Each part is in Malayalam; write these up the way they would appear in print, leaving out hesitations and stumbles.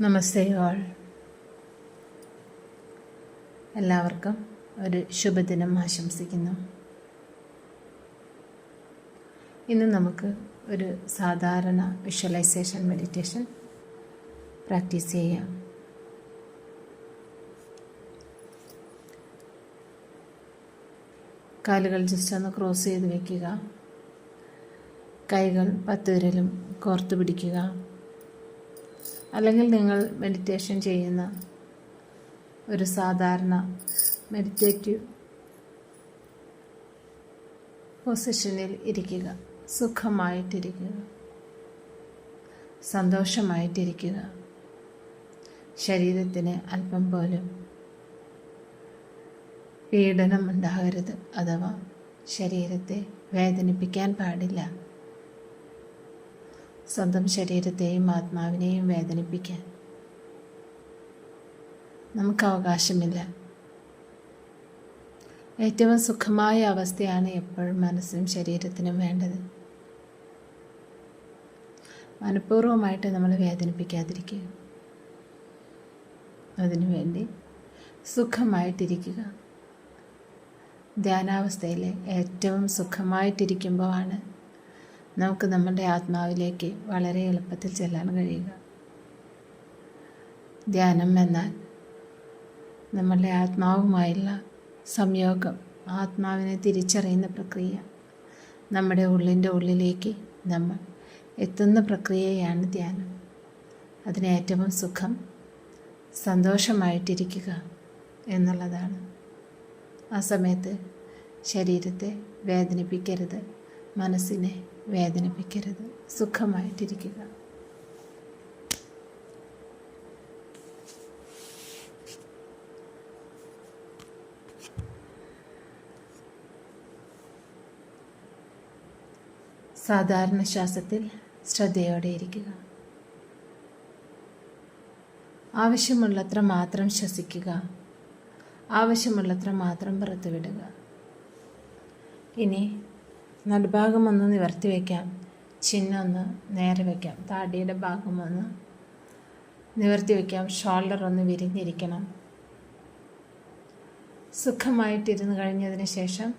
നമസ്തേ ഓൾ. എല്ലാവർക്കും ഒരു ശുഭദിനം ആശംസിക്കുന്നു. ഇന്ന് നമുക്ക് ഒരു സാധാരണ വിഷ്വലൈസേഷൻ മെഡിറ്റേഷൻ പ്രാക്ടീസ് ചെയ്യാം. കാലുകൾ ജസ്റ്റ് ഒന്ന് ക്രോസ് ചെയ്ത് വയ്ക്കുക. കൈകൾ 10 വിരലും കോർത്ത് പിടിക്കുക. അല്ലെങ്കിൽ നിങ്ങൾ മെഡിറ്റേഷൻ ചെയ്യുന്ന ഒരു സാധാരണ മെഡിറ്റേറ്റീവ് പൊസിഷനിൽ ഇരിക്കുക. സുഖമായിട്ടിരിക്കുക, സന്തോഷമായിട്ടിരിക്കുക. ശരീരത്തിന് അല്പം പോലും പീഡനം ഉണ്ടാകരുത്, അഥവാ ശരീരത്തെ വേദനിപ്പിക്കാൻ പാടില്ല. സ്വന്തം ശരീരത്തെയും ആത്മാവിനെയും വേദനിപ്പിക്കാൻ നമുക്ക് അവകാശമില്ല. ഏറ്റവും സുഖമായ അവസ്ഥയാണ് എപ്പോഴും മനസ്സിനും ശരീരത്തിനും വേണ്ടത്. മനഃപൂർവ്വമായിട്ട് നമ്മൾ വേദനിപ്പിക്കാതിരിക്കുക. അതിനുവേണ്ടി സുഖമായിട്ടിരിക്കുക. ധ്യാനാവസ്ഥയിൽ ഏറ്റവും സുഖമായിട്ടിരിക്കുമ്പോഴാണ് നമുക്ക് നമ്മുടെ ആത്മാവിലേക്ക് വളരെ എളുപ്പത്തിൽ ചെല്ലാൻ കഴിയുക. ധ്യാനം എന്നാൽ നമ്മളുടെ ആത്മാവുമായുള്ള സംയോഗം, ആത്മാവിനെ തിരിച്ചറിയുന്ന പ്രക്രിയ, നമ്മുടെ ഉള്ളിൻ്റെ ഉള്ളിലേക്ക് നമ്മൾ എത്തുന്ന പ്രക്രിയയാണ് ധ്യാനം. അതിന് ഏറ്റവും സുഖം സന്തോഷമായിട്ടിരിക്കുക എന്നുള്ളതാണ്. ആ സമയത്ത് ശരീരത്തെ വേദനിപ്പിക്കരുത്, മനസ്സിനെ വേദനിപ്പിക്കരുത്. സുഖമായിട്ടിരിക്കുക. സാധാരണ ശ്വാസത്തിൽ ശ്രദ്ധയോടെ ഇരിക്കുക. ആവശ്യമുള്ളത്ര മാത്രം ശ്വസിക്കുക. ആവശ്യമുള്ളത്ര മാത്രം പുറത്തുവിടുക. ഇനി നടുഭാഗം ഒന്ന് നിവർത്തി വയ്ക്കാം. ചിന്നൊന്ന് നേരെ വയ്ക്കാം. താടിയുടെ ഭാഗം ഒന്ന് നിവർത്തി വയ്ക്കാം. ഷോൾഡർ ഒന്ന് വിരിഞ്ഞിരിക്കണം. സുഖമായിട്ടിരുന്ന് കഴിഞ്ഞതിന് ശേഷം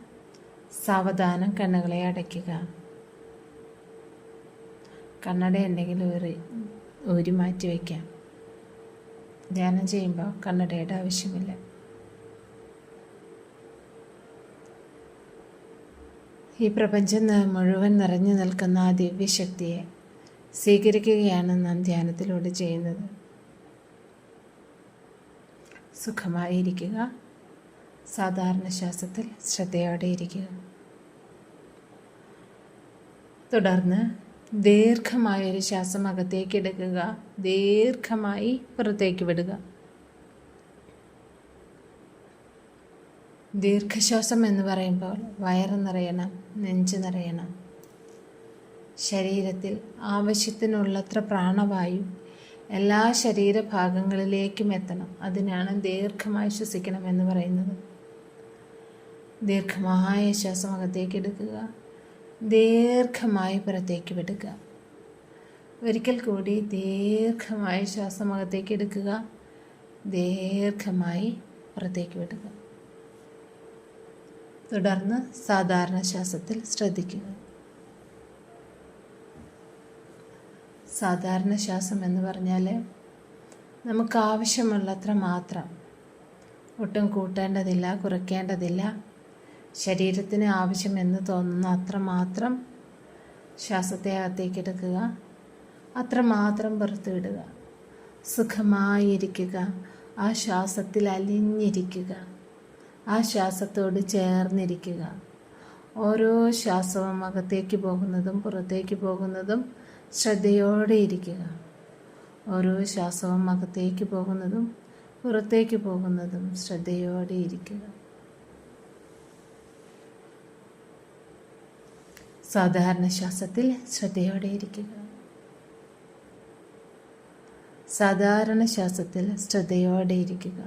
സാവധാനം കണ്ണുകളെ അടയ്ക്കുക. കണ്ണട ഉണ്ടെങ്കിൽ ഊരി മാറ്റി വയ്ക്കാം. ധ്യാനം ചെയ്യുമ്പോൾ കണ്ണടയുടെ ആവശ്യമില്ല. ഈ പ്രപഞ്ചം മുഴുവൻ നിറഞ്ഞു നിൽക്കുന്ന ആ ദിവ്യശക്തിയെ സ്വീകരിക്കുകയാണ് നാം ധ്യാനത്തിലൂടെ ചെയ്യുന്നത്. സുഖമായിരിക്കുക. സാധാരണ ശ്വാസത്തിൽ ശ്രദ്ധയോടെ ഇരിക്കുക. തുടർന്ന് ദീർഘമായൊരു ശ്വാസം അകത്തേക്ക് എടുക്കുക. ദീർഘമായി പുറത്തേക്ക് വിടുക. ദീർഘശ്വാസം എന്ന് പറയുമ്പോൾ വയറ് നിറയണം, നെഞ്ച് നിറയണം. ശരീരത്തിൽ ആവശ്യത്തിനുള്ളത്ര പ്രാണവായു എല്ലാ ശരീരഭാഗങ്ങളിലേക്കും എത്തണം. അതിനാണ് ദീർഘമായി ശ്വസിക്കണം എന്ന് പറയുന്നത്. ദീർഘമായ ശ്വാസം അകത്തേക്ക് എടുക്കുക. ദീർഘമായി പുറത്തേക്ക് വിടുക. ഒരിക്കൽ കൂടി ദീർഘമായ ശ്വാസം അകത്തേക്ക് എടുക്കുക. ദീർഘമായി പുറത്തേക്ക് വിടുക. തുടർന്ന് സാധാരണ ശ്വാസത്തിൽ ശ്രദ്ധിക്കുക. സാധാരണ ശ്വാസം എന്ന് പറഞ്ഞാൽ നമുക്ക് ആവശ്യമുള്ളത്ര മാത്രം, ഒട്ടും കൂട്ടേണ്ടതില്ല, കുറയ്ക്കേണ്ടതില്ല. ശരീരത്തിന് ആവശ്യമെന്ന് തോന്നുന്ന അത്രമാത്രം ശ്വാസത്തെ അകത്തേക്ക് എടുക്കുക. അത്രമാത്രം പുറത്തു വിടുക. സുഖമായിരിക്കുക. ആ ശ്വാസത്തിൽ അലിഞ്ഞിരിക്കുക. ആ ശ്വാസത്തോട് ചേർന്നിരിക്കുക. ഓരോ ശ്വാസവും അകത്തേക്ക് പോകുന്നതും പുറത്തേക്ക് പോകുന്നതും ശ്രദ്ധയോടെ ഇരിക്കുക. ഓരോ ശ്വാസവും അകത്തേക്ക് പോകുന്നതും പുറത്തേക്ക് പോകുന്നതും ശ്രദ്ധയോടെ ഇരിക്കുക. സാധാരണ ശ്വാസത്തിൽ ശ്രദ്ധയോടെ ഇരിക്കുക. സാധാരണ ശ്വാസത്തിൽ ശ്രദ്ധയോടെ ഇരിക്കുക.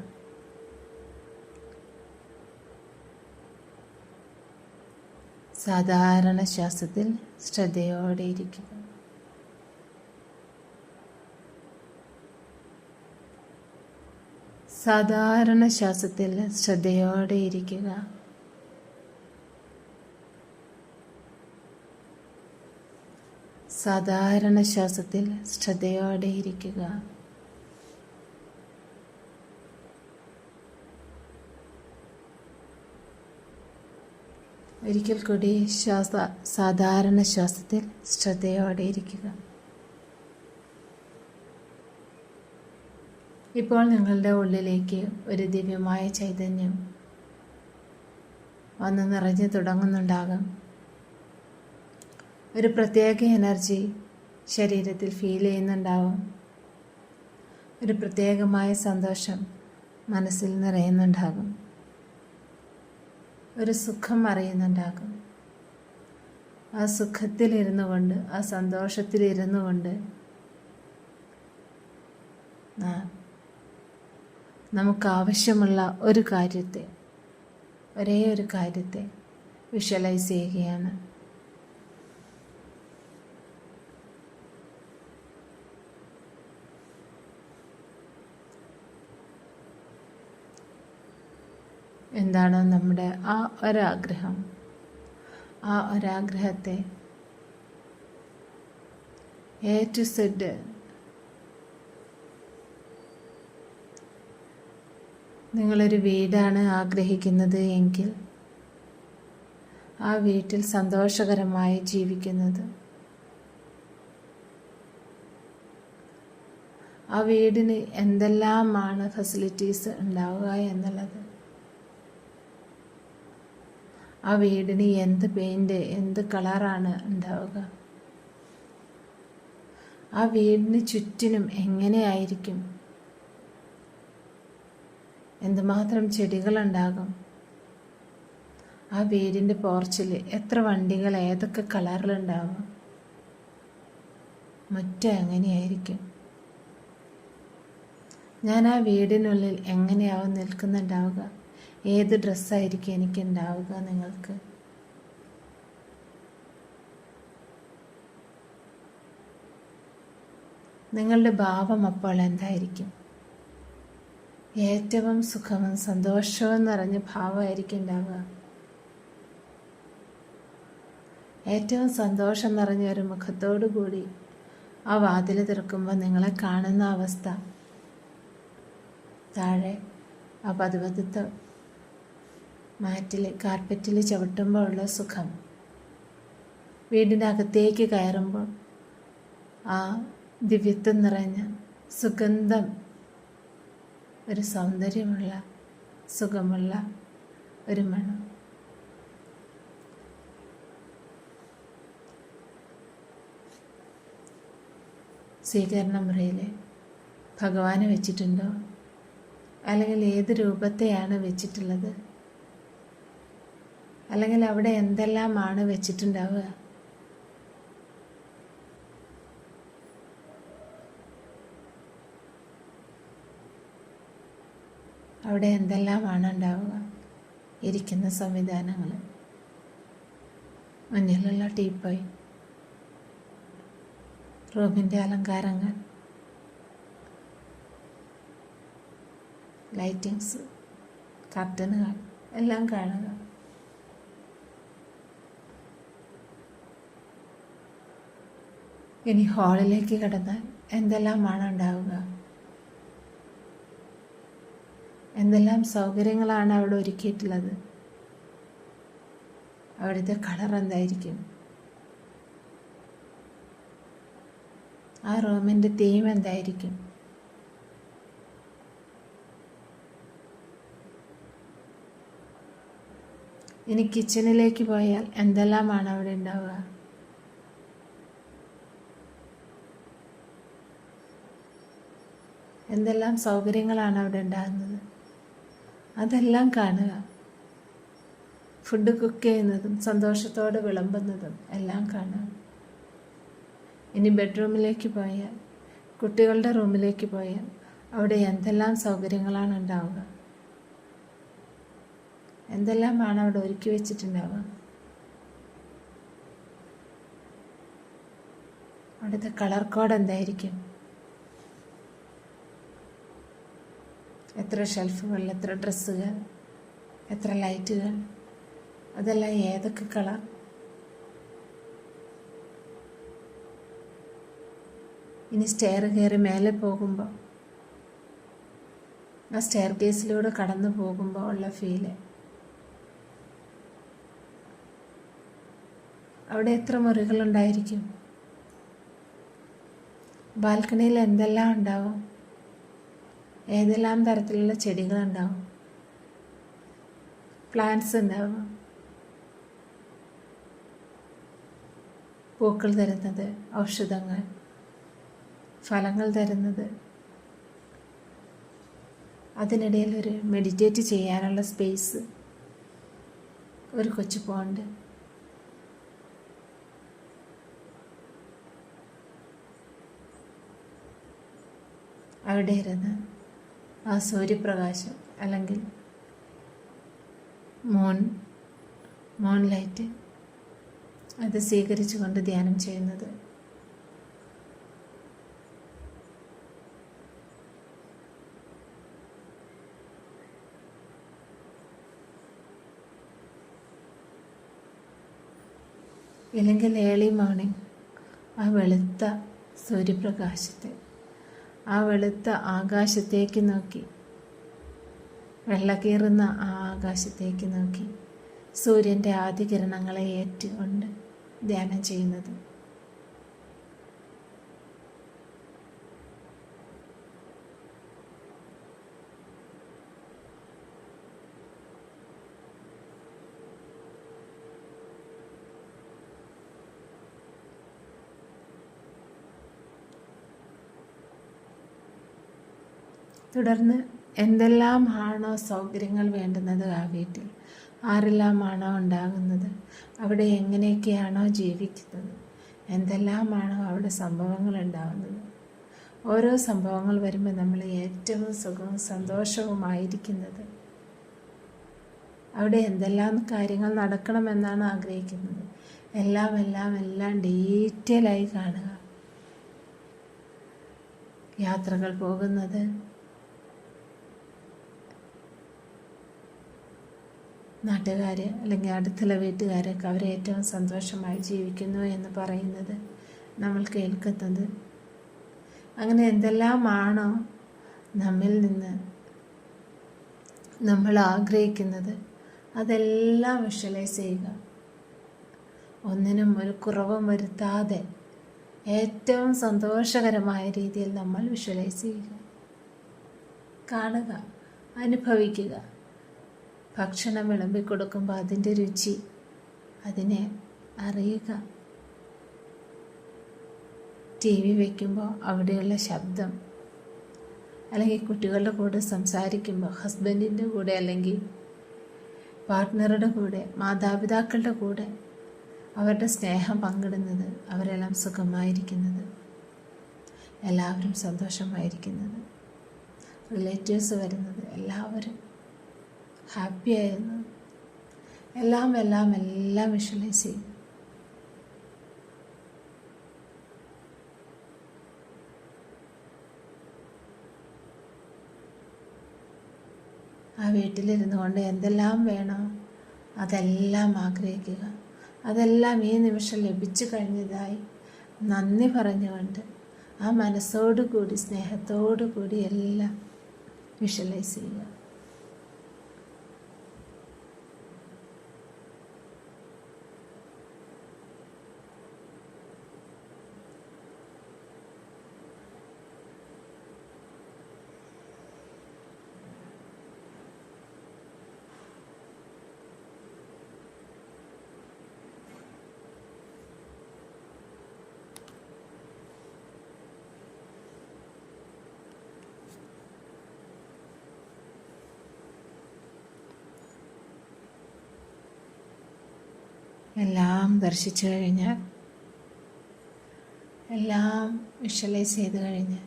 സാധാരണ ശ്വാസത്തിൽ ശ്രദ്ധയോടെ ഇരിക്കുക. സാധാരണ ശ്വാസത്തിൽ ശ്രദ്ധയോടെ ഇരിക്കുക. സാധാരണ ശ്വാസത്തിൽ ശ്രദ്ധയോടെ ഇരിക്കുക. ഒരിക്കൽ കൂടി സാധാരണ ശ്വാസത്തിൽ ശ്രദ്ധയോടെ ഇരിക്കുക. ഇപ്പോൾ നിങ്ങളുടെ ഉള്ളിലേക്ക് ഒരു ദിവ്യമായ ചൈതന്യം വന്ന് നിറഞ്ഞു തുടങ്ങുന്നുണ്ടാകും. ഒരു പ്രത്യേക എനർജി ശരീരത്തിൽ ഫീൽ ചെയ്യുന്നുണ്ടാവും. ഒരു പ്രത്യേകമായ സന്തോഷം മനസ്സിൽ നിറയുന്നുണ്ടാകും. ഒരു സുഖം അറിയുന്നുണ്ടാകും. ആ സുഖത്തിലിരുന്നു കൊണ്ട്, ആ സന്തോഷത്തിലിരുന്നു കൊണ്ട് നമുക്കാവശ്യമുള്ള ഒരു കാര്യത്തെ, ഒരേ ഒരു കാര്യത്തെ വിഷ്വലൈസ് ചെയ്യുകയാണ്. എന്താണോ നമ്മുടെ ആ ഒരാഗ്രഹം, ആ ഒരാഗ്രഹത്തെ A to Z നിങ്ങളൊരു വീടാണ് ആഗ്രഹിക്കുന്നത് എങ്കിൽ ആ വീട്ടിൽ സന്തോഷകരമായി ജീവിക്കുന്നത്, ആ വീടിന് എന്തെല്ലാമാണ് ഫെസിലിറ്റീസ് ഉണ്ടാവുക എന്നുള്ളത്, ആ വീടിന് എന്ത് പെയിൻറ്, എന്ത് കളറാണ് ഉണ്ടാവുക, ആ വീടിന് ചുറ്റിനും എങ്ങനെയായിരിക്കും, എന്തുമാത്രം ചെടികളുണ്ടാകും, ആ വീടിൻ്റെ പോർച്ചിൽ എത്ര വണ്ടികൾ ഏതൊക്കെ കളറിലുണ്ടാവും, മുറ്റം എങ്ങനെയായിരിക്കും, ഞാൻ ആ വീടിനുള്ളിൽ എങ്ങനെയാവും നിൽക്കുന്നുണ്ടാവുക, ഏത് ഡ്രസ്സായിരിക്കും എനിക്ക് ഉണ്ടാവുക. നിങ്ങൾക്ക് നിങ്ങളുടെ ഭാവം അപ്പോൾ എന്തായിരിക്കും? ഏറ്റവും സുഖവും സന്തോഷവും നിറഞ്ഞ ഭാവമായിരിക്കും ഉണ്ടാവുക. ഏറ്റവും സന്തോഷം നിറഞ്ഞ ഒരു മുഖത്തോടു കൂടി ആ വാതിൽ തുറക്കുമ്പോൾ നിങ്ങളെ കാണുന്ന അവസ്ഥ, താഴെ ആ പതുപതുത്ത മാറ്റിൽ, കാർപ്പറ്റിൽ ചവിട്ടുമ്പോൾ ഉള്ള സുഖം, വീടിൻ്റെ അകത്തേക്ക് കയറുമ്പോൾ ആ ദിവ്യത്വം നിറഞ്ഞ സുഗന്ധം, ഒരു സൗന്ദര്യമുള്ള സുഖമുള്ള ഒരു മണം. സ്വീകരണ മുറിയിൽ ഭഗവാനെ വെച്ചിട്ടുണ്ടോ? അല്ലെങ്കിൽ ഏത് രൂപത്തെയാണ് വെച്ചിട്ടുള്ളത്? അല്ലെങ്കിൽ അവിടെ എന്തെല്ലാമാണ് വെച്ചിട്ടുണ്ടാവുക? അവിടെ എന്തെല്ലാമാണ് ഉണ്ടാവുക? ഇരിക്കുന്ന സംവിധാനങ്ങൾ, മുന്നിലുള്ള ടീപ്പോയ്, റൂമിൻ്റെ അലങ്കാരങ്ങൾ, ലൈറ്റിങ്സ്, കർട്ടനുകൾ എല്ലാം കാണുക. ഇനി ഹാളിലേക്ക് കടന്നാൽ എന്തെല്ലാമാണ് ഉണ്ടാവുക? എന്തെല്ലാം സൗകര്യങ്ങളാണ് അവിടെ ഒരുക്കിയിട്ടുള്ളത്? അവിടുത്തെ കളർ എന്തായിരിക്കും? ആ റൂമിൻ്റെ തീം എന്തായിരിക്കും? ഇനി കിച്ചണിലേക്ക് പോയാൽ എന്തെല്ലാമാണ് അവിടെ ഉണ്ടാവുക? എന്തെല്ലാം സൗകര്യങ്ങളാണ് അവിടെ ഉണ്ടാകുന്നത്? അതെല്ലാം കാണുക. ഫുഡ് കുക്ക് ചെയ്യുന്നതും സന്തോഷത്തോടെ വിളമ്പുന്നതും എല്ലാം കാണുക. ഇനി ബെഡ്റൂമിലേക്ക് പോയാൽ, കുട്ടികളുടെ റൂമിലേക്ക് പോയാൽ അവിടെ എന്തെല്ലാം സൗകര്യങ്ങളാണ് ഉണ്ടാവുക? എന്തെല്ലാമാണ് അവിടെ ഒരുക്കി വെച്ചിട്ടുണ്ടാവുക? അവിടുത്തെ കളർ കോഡ് എന്തായിരിക്കും? എത്ര ഷെൽഫുകൾ, എത്ര ഡ്രസ്സുകൾ, എത്ര ലൈറ്റുകൾ, അതെല്ലാം ഏതൊക്കെ കളർ. ഇനി സ്റ്റെയർ കയറി മേലെ പോകുമ്പോൾ ആ സ്റ്റെയർ കേസിലൂടെ കടന്നു പോകുമ്പോൾ ഉള്ള ഫീല്. അവിടെ എത്ര മുറികളുണ്ടായിരിക്കും? ബാൽക്കണിയിൽ എന്തെല്ലാം ഉണ്ടാവും? ഏതെല്ലാം തരത്തിലുള്ള ചെടികളുണ്ടാവും? പ്ലാന്റ്സ് ഉണ്ടാവും, പൂക്കൾ തരുന്നത്, ഔഷധങ്ങൾ, ഫലങ്ങൾ തരുന്നത്. അതിനിടയിൽ ഒരു മെഡിറ്റേറ്റ് ചെയ്യാനുള്ള സ്പേസ്, ഒരു കൊച്ചു പോണ്ട്. അവിടെ ഇരുന്ന് ആ സൂര്യപ്രകാശം അല്ലെങ്കിൽ മൂൺ ലൈറ്റ് അത് സ്വീകരിച്ചുകൊണ്ട് ധ്യാനം ചെയ്യുന്നത്. ഇല്ലെങ്കിൽ ഏർലി മോർണിംഗ് ആ വെളുത്ത സൂര്യപ്രകാശത്തെ, ആ വെളുത്ത ആകാശത്തേക്ക് നോക്കി, വെള്ളക്കീറുന്ന ആ ആകാശത്തേക്ക് നോക്കി സൂര്യൻ്റെ ആദ്യ കിരണങ്ങളെ ഏറ്റുകൊണ്ട് ധ്യാനം ചെയ്യുന്നത്. തുടർന്ന് എന്തെല്ലാം ആണോ സൗകര്യങ്ങൾ വേണ്ടുന്നത് ആ വീട്ടിൽ, ആരെല്ലാമാണോ ഉണ്ടാകുന്നത്, അവിടെ എങ്ങനെയൊക്കെയാണോ ജീവിക്കുന്നത്, എന്തെല്ലാമാണോ അവിടെ സംഭവങ്ങൾ ഉണ്ടാകുന്നത്, ഓരോ സംഭവങ്ങൾ വരുമ്പോൾ നമ്മൾ ഏറ്റവും സുഖവും സന്തോഷവുമായിരിക്കുന്നത്. അവിടെ എന്തെല്ലാം കാര്യങ്ങൾ നടക്കണമെന്നാണ് ആഗ്രഹിക്കുന്നത്, എല്ലാം ഡീറ്റെയിലായി കാണുക. യാത്രകൾ പോകുന്നത്, നാട്ടുകാർ അല്ലെങ്കിൽ അടുത്തുള്ള വീട്ടുകാരൊക്കെ അവർ ഏറ്റവും സന്തോഷമായി ജീവിക്കുന്നു എന്ന് പറയുന്നത് നമ്മൾ കേൾക്കുന്നത്. അങ്ങനെ എന്തെല്ലാമാണോ നമ്മിൽ നിന്ന് നമ്മൾ ആഗ്രഹിക്കുന്നത് അതെല്ലാം വിഷ്വലൈസ് ചെയ്യുക. ഒന്നിനും ഒരു കുറവും വരുത്താതെ ഏറ്റവും സന്തോഷകരമായ രീതിയിൽ നമ്മൾ വിഷ്വലൈസ് ചെയ്യുക, കാണുക, അനുഭവിക്കുക. ഭക്ഷണം വിളമ്പിക്കൊടുക്കുമ്പോൾ അതിൻ്റെ രുചി, അതിനെ അറിയുക. TV വയ്ക്കുമ്പോൾ അവിടെയുള്ള ശബ്ദം, അല്ലെങ്കിൽ കുട്ടികളുടെ കൂടെ സംസാരിക്കുമ്പോൾ, ഹസ്ബൻഡിൻ്റെ കൂടെ അല്ലെങ്കിൽ പാർട്ട്ണറുടെ കൂടെ, മാതാപിതാക്കളുടെ കൂടെ അവരുടെ സ്നേഹം പങ്കിടുന്നത്, അവരെല്ലാം സുഖമായിരിക്കുന്നത്, എല്ലാവരും സന്തോഷമായിരിക്കുന്നത്, റിലേറ്റീവ്സ് വരുന്നത്, എല്ലാവരും ഹാപ്പി ആയിരുന്നു, എല്ലാം വിഷ്വലൈസ് ചെയ്യും. ആ വീട്ടിലിരുന്നു കൊണ്ട് എന്തെല്ലാം വേണോ അതെല്ലാം ആഗ്രഹിക്കുക. അതെല്ലാം ഈ നിമിഷം ലഭിച്ചു കഴിഞ്ഞതായി നന്ദി പറഞ്ഞുകൊണ്ട് ആ മനസ്സോടുകൂടി, സ്നേഹത്തോടു കൂടി എല്ലാം വിഷ്വലൈസ് ചെയ്യുക. എല്ലാം ദർശിച്ചു കഴിഞ്ഞാൽ, എല്ലാം വിഷ്വലൈസ് ചെയ്ത് കഴിഞ്ഞ്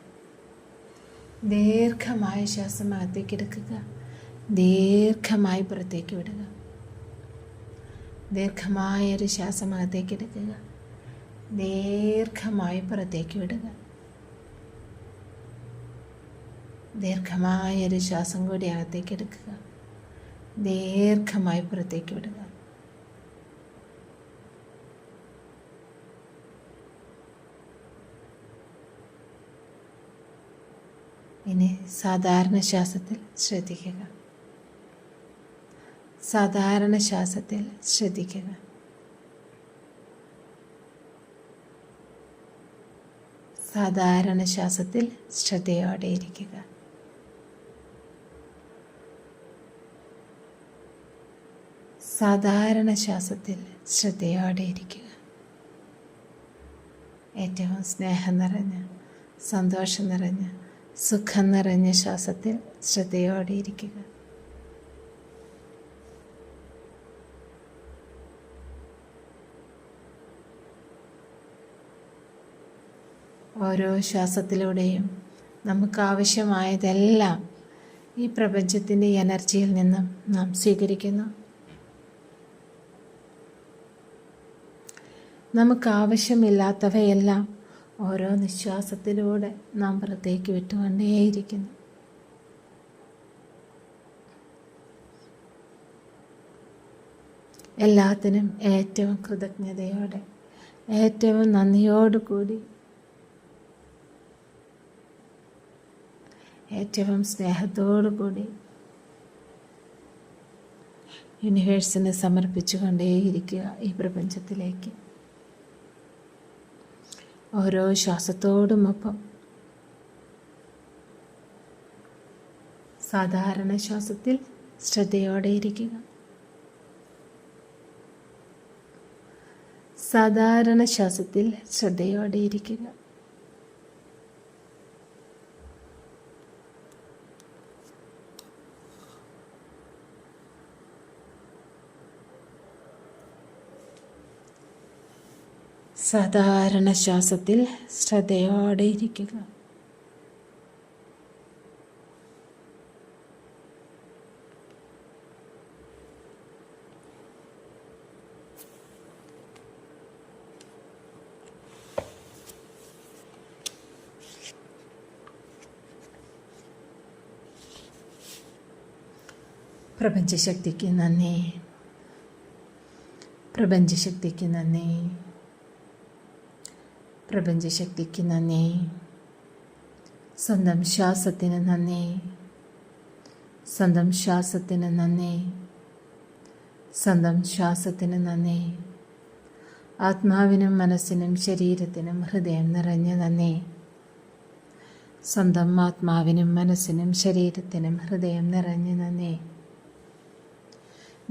ദീർഘമായ ശ്വാസം അകത്തേക്ക് എടുക്കുക, ദീർഘമായി പുറത്തേക്ക് വിടുക. ദീർഘമായൊരു ശ്വാസം അകത്തേക്ക് എടുക്കുക, ദീർഘമായി പുറത്തേക്ക് വിടുക. ദീർഘമായൊരു ശ്വാസം കൂടി അകത്തേക്ക് എടുക്കുക. ദീർഘമായി പുറത്തേക്ക് വിടുക. ഇനി സാധാരണ ശ്വാസത്തിൽ ശ്രദ്ധിക്കുക. സാധാരണ ശ്വാസത്തിൽ ശ്രദ്ധിക്കുക. സാധാരണ ശ്വാസത്തിൽ ശ്രദ്ധയോടെ ഇരിക്കുക. സാധാരണ ശ്വാസത്തിൽ ശ്രദ്ധയോടെ ഇരിക്കുക. ഏറ്റവും സ്നേഹം നിറഞ്ഞ, സന്തോഷം നിറഞ്ഞ, സുഖം നിറഞ്ഞ ശ്വാസത്തിൽ ശ്രദ്ധയോടെ ഇരിക്കുക. ഓരോ ശ്വാസത്തിലൂടെയും നമുക്കാവശ്യമായതെല്ലാം ഈ പ്രപഞ്ചത്തിൻ്റെ എനർജിയിൽ നിന്നും നാം സ്വീകരിക്കുന്നു. നമുക്കാവശ്യമില്ലാത്തവയെല്ലാം ഓരോ നിശ്വാസത്തിലൂടെ നാം പുറത്തേക്ക് വിട്ടുകൊണ്ടേയിരിക്കുന്നു. എല്ലാത്തിനും ഏറ്റവും കൃതജ്ഞതയോടെ, ഏറ്റവും നന്ദിയോടുകൂടി, ഏറ്റവും സ്നേഹത്തോടു കൂടി യൂണിവേഴ്സിനെ സമർപ്പിച്ചുകൊണ്ടേയിരിക്കുക ഈ പ്രപഞ്ചത്തിലേക്ക്. ഓരോ ശ്വാസത്തോടുമൊപ്പം സാധാരണ ശ്വാസത്തിൽ ശ്രദ്ധയോടെ ഇരിക്കുക. സാധാരണ ശ്വാസത്തിൽ ശ്രദ്ധയോടെ ഇരിക്കുക. സാധാരണ ശ്വാസത്തിൽ ശ്രദ്ധയോടെ ഇരിക്കുക. പ്രപഞ്ചശക്തിക്ക് നന്ദി. പ്രപഞ്ചശക്തിക്ക് നന്ദി. പ്രപഞ്ചശക്തിക്ക് നന്ദി. സ്വന്തം ശ്വാസത്തിന് നന്ദി. സ്വന്തം ശ്വാസത്തിന് നന്ദി. സ്വന്തം ശ്വാസത്തിന് നന്ദി. ആത്മാവിനും മനസ്സിനും ശരീരത്തിനും ഹൃദയം നിറഞ്ഞ നന്ദി. സ്വന്തം ആത്മാവിനും മനസ്സിനും ശരീരത്തിനും ഹൃദയം നിറഞ്ഞ നന്ദി.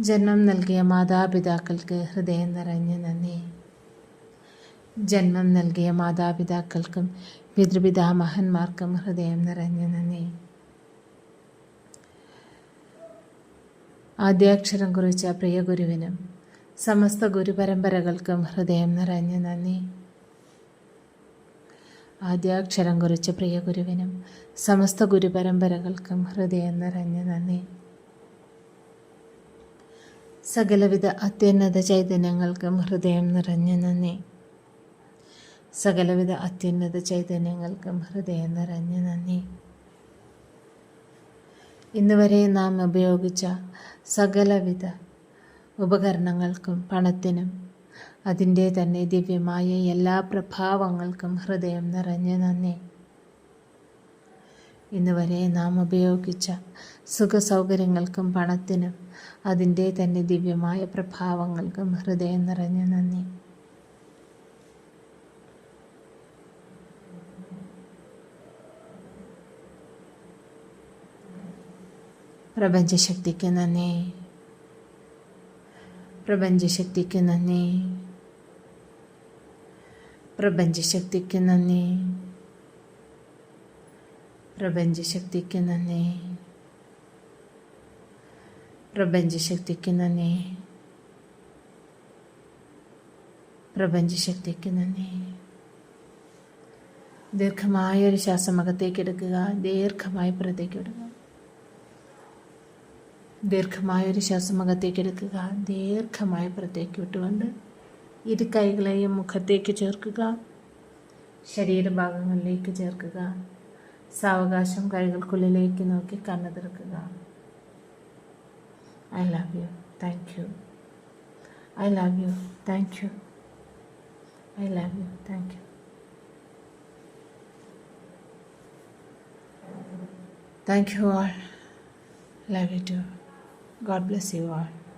ജന്മം നൽകിയ മാതാപിതാക്കൾക്ക് ഹൃദയം നിറഞ്ഞ നന്ദി. ജന്മം നൽകിയ മാതാപിതാക്കൾക്കും പിതൃപിതാമഹന്മാർക്കും ഹൃദയം നിറഞ്ഞ നന്ദി. ആദ്യാക്ഷരം കുറിച്ച പ്രിയ ഗുരുവിനും സമസ്ത ഗുരുപരമ്പരകൾക്കും ഹൃദയം നിറഞ്ഞ നന്ദി. ആദ്യാക്ഷരം കുറിച്ച പ്രിയ ഗുരുവിനും സമസ്ത ഗുരുപരമ്പരകൾക്കും ഹൃദയം നിറഞ്ഞ നന്ദി. സകലവിധ അത്യുന്നത ചൈതന്യങ്ങൾക്കും ഹൃദയം നിറഞ്ഞ നന്ദി. സകലവിധ അത്യുന്നത ചൈതന്യങ്ങൾക്കും ഹൃദയം നിറഞ്ഞ നന്ദി. ഇന്നുവരെ നാം ഉപയോഗിച്ച സകലവിധ ഉപകരണങ്ങൾക്കും പണത്തിനും അതിൻ്റെ തന്നെ ദിവ്യമായ എല്ലാ പ്രഭാവങ്ങൾക്കും ഹൃദയം നിറഞ്ഞ നന്ദി. ഇന്നുവരെ നാം ഉപയോഗിച്ച സുഖസൗകര്യങ്ങൾക്കും പണത്തിനും അതിൻ്റെ തന്നെ ദിവ്യമായ പ്രഭാവങ്ങൾക്കും ഹൃദയം നിറഞ്ഞ നന്ദി. പ്രപഞ്ചശക്തിക്ക് നന്ദി. പ്രപഞ്ചശക്തിക്ക് നന്ദി. പ്രപഞ്ചശക്തിക്ക് നന്ദി. പ്രപഞ്ചശക്തിക്ക് നന്ദി. പ്രപഞ്ചശക്തിക്ക് നന്ദി. പ്രപഞ്ചശക്തിക്ക് നന്ദി. ദീർഘമായൊരു ശ്വാസം അകത്തേക്ക് എടുക്കുക. ദീർഘമായി പുറത്തേക്ക് വിടുക. ദീർഘമായൊരു ശ്വാസം അകത്തേക്ക് എടുക്കുക. ദീർഘമായി പുറത്തേക്ക് വിട്ടുകൊണ്ട് ഇരു കൈകളെയും മുഖത്തേക്ക് ചേർക്കുക. ശരീരഭാഗങ്ങളിലേക്ക് ചേർക്കുക. സാവകാശം കൈകൾക്കുള്ളിലേക്ക് നോക്കി കണ്ണു തുറക്കുക. I love you, thank you. I love you, thank you. I love you, thank you. Thank you all. Love you too. God bless you all.